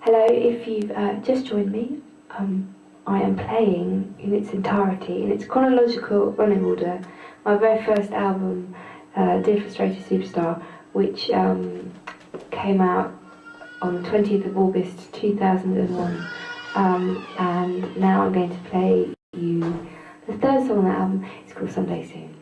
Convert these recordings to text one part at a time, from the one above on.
Hello, if you've just joined me, I am playing in its entirety, in its chronological running order, my very first album, Dear Frustrated Superstar, which came out on the 20th of August 2001, and now I'm going to play you the third song on that album. It's called Someday Soon.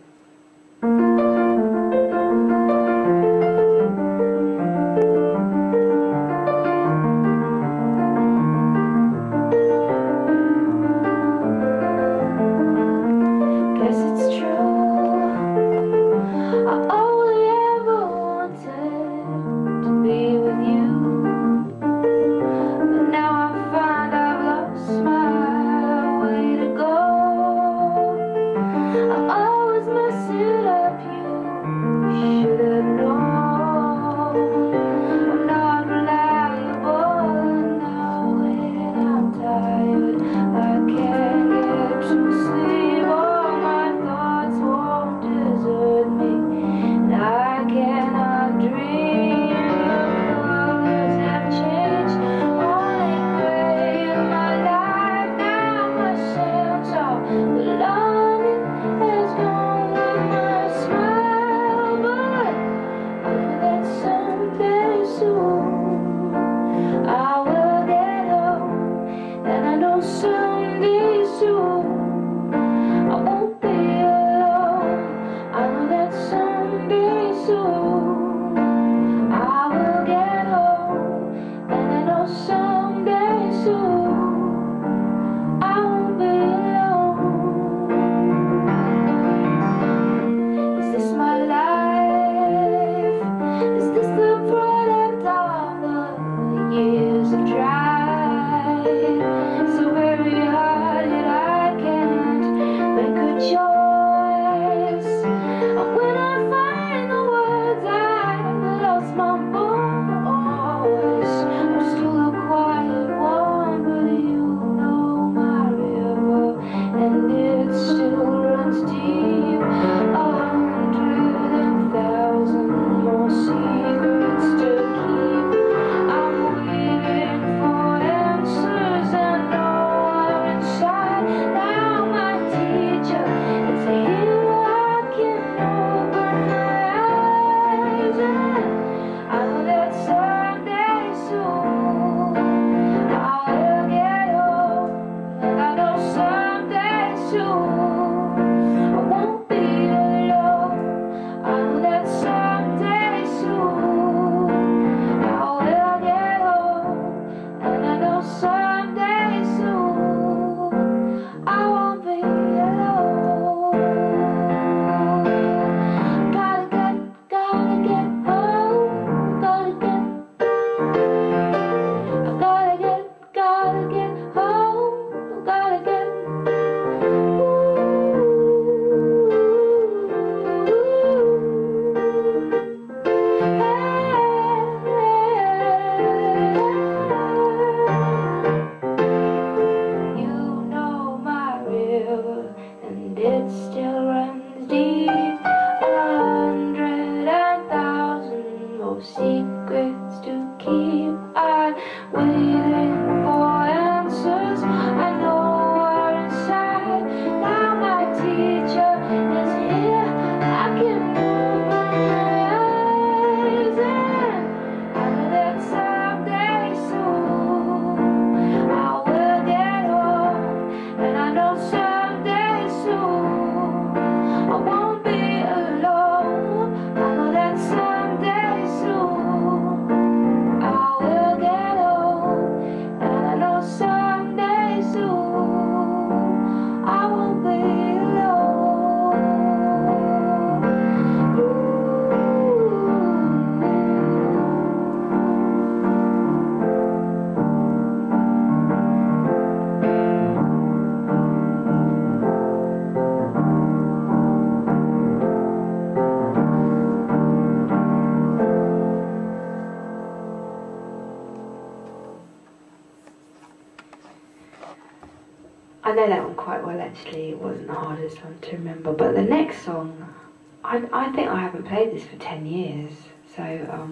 I know that one quite well actually. It wasn't the hardest one to remember, but the next song, I think I haven't played this for 10 years, so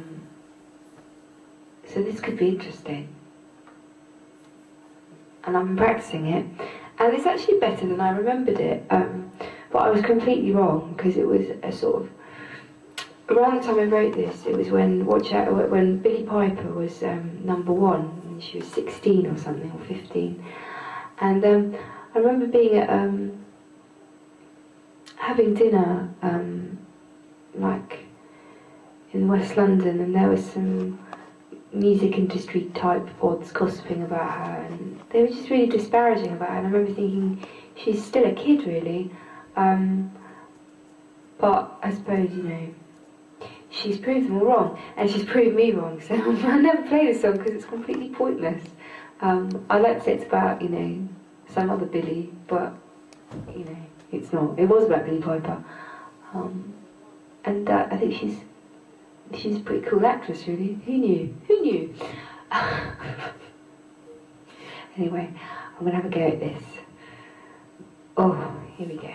this could be interesting. and I'm practicing it, and it's actually better than I remembered it. But I was completely wrong, because it was a sort of around the time I wrote this. It was when when Billie Piper was #1, and she was 16 or something, or 15, and I remember being at having dinner like in West London, and there was some music industry type pods gossiping about her, and they were just really disparaging about her, and I remember thinking, she's still a kid really, but I suppose, you know, she's proved them all wrong, and she's proved me wrong, so I never play this song because it's completely pointless. I like to say it's about, you know, some other Billie, but, you know, it's not. It was about Billie Piper, and I think she's a pretty cool actress, really. Who knew? Who knew? Anyway, I'm going to have a go at this. Oh, here we go.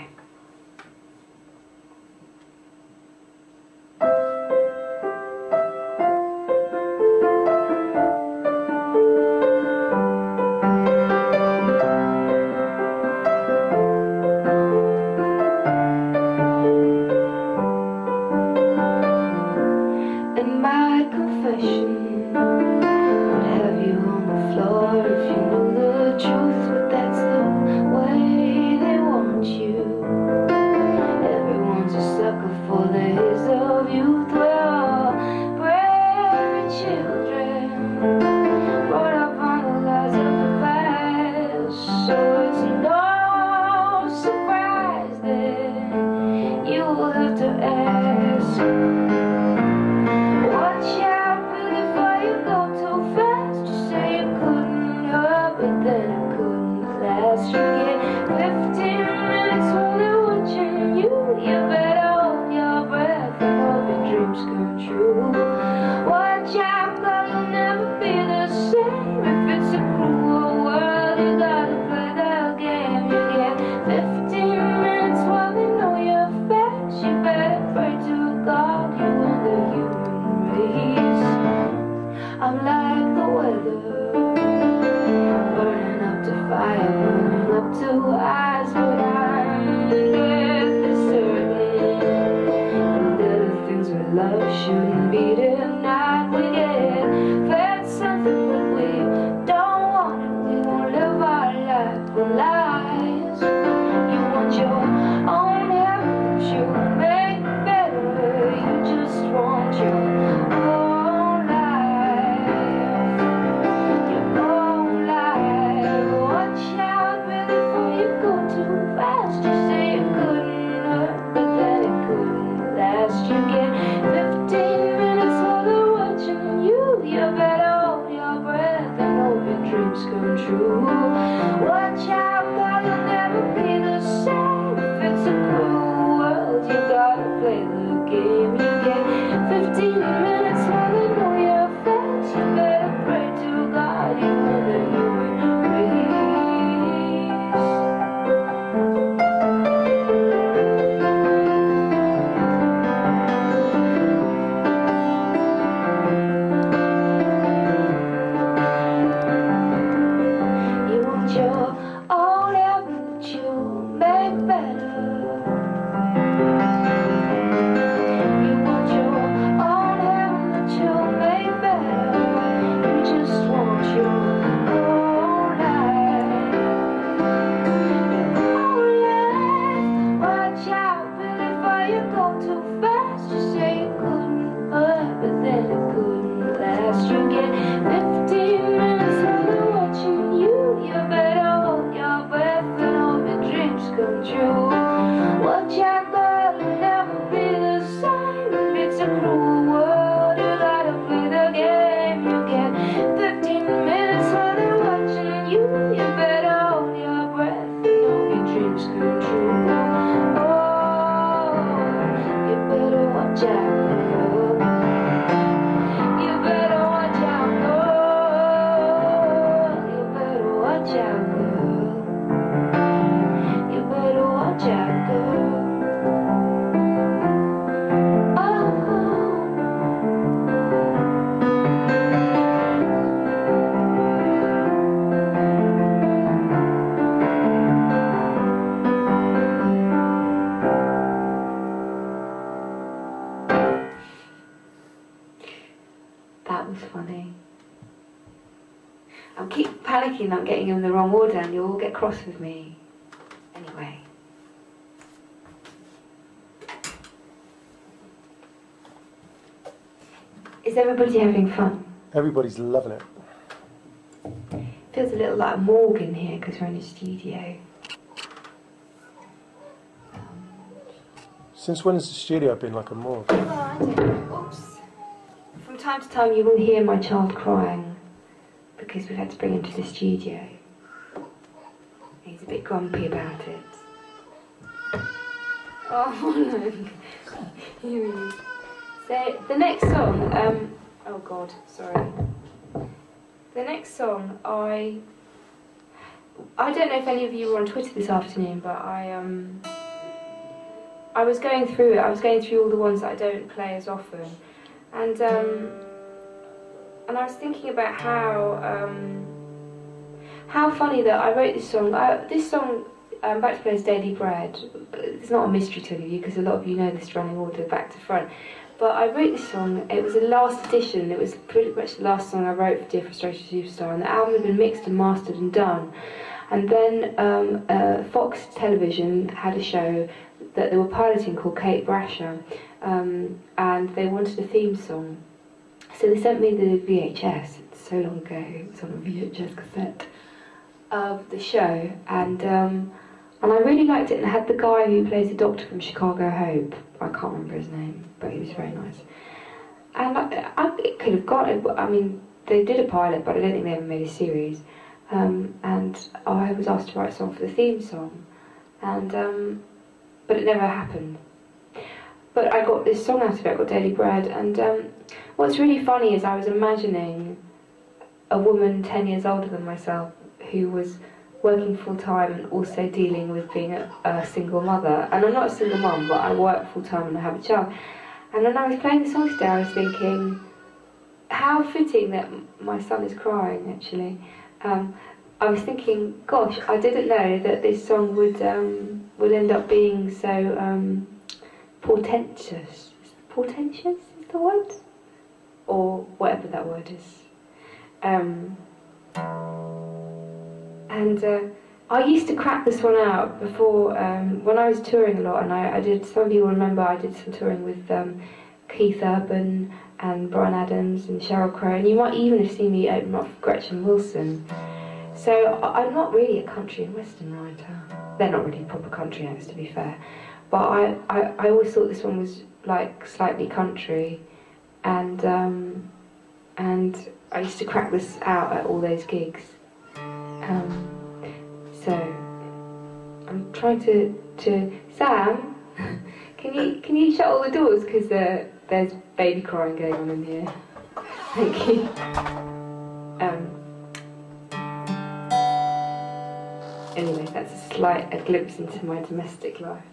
I keep panicking that I'm getting them in the wrong order, and you'll all get cross with me. Anyway. Is everybody having fun? Everybody's loving it. Feels a little like a morgue in here because we're in a studio. Since when has the studio been like a morgue? Oh, I don't know. Oops. From time to time you will hear my child crying because we've had to bring him to the studio. He's a bit grumpy about it. Oh, look. Here he is. So, the next song, oh God, sorry. The next song, I don't know if any of you were on Twitter this afternoon, but I was going through it. I was going through all the ones that I don't play as often, and I was thinking about how funny that I wrote this song. This song, Back to Play's Daily Bread. It's not a mystery to any of you because a lot of you know this running order back to front. But I wrote this song, it was a last edition, it was pretty much the last song I wrote for Dear Frustrated Superstar, and the album had been mixed and mastered and done. And then Fox Television had a show that they were piloting called Kate Brasher, and they wanted a theme song. So they sent me the VHS, it's so long ago, it was on a VHS cassette, of the show, and I really liked it, and it had the guy who plays the doctor from Chicago Hope. I can't remember his name, but he was very nice. And it could have got it, but I mean, they did a pilot, but I don't think they ever made a series. And I was asked to write a song for the theme song, and but it never happened. But I got this song out of it, I got Daily Bread, and what's really funny is I was imagining a woman 10 years older than myself who was working full-time and also dealing with being a single mother. And I'm not a single mum, but I work full-time and I have a child. And when I was playing the song today, I was thinking, how fitting that my son is crying, actually. I was thinking, gosh, I didn't know that this song would end up being so portentous. Portentous is the word? Or whatever that word is. And I used to crack this one out before, when I was touring a lot, and I did, some of you will remember I did some touring with Keith Urban and Bryan Adams and Sheryl Crow, and you might even have seen me open up for Gretchen Wilson. So I'm not really a country and western writer. They're not really proper country acts, to be fair. But I always thought this one was like slightly country, and I used to crack this out at all those gigs. So I'm trying to Sam, can you shut all the doors because there's baby crying going on in here. Thank you. Anyway, that's a glimpse into my domestic life.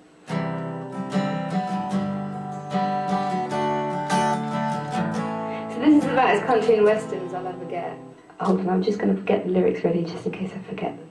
So this is about as country and western as I'll ever get. Hold on, I'm just going to get the lyrics ready just in case I forget them.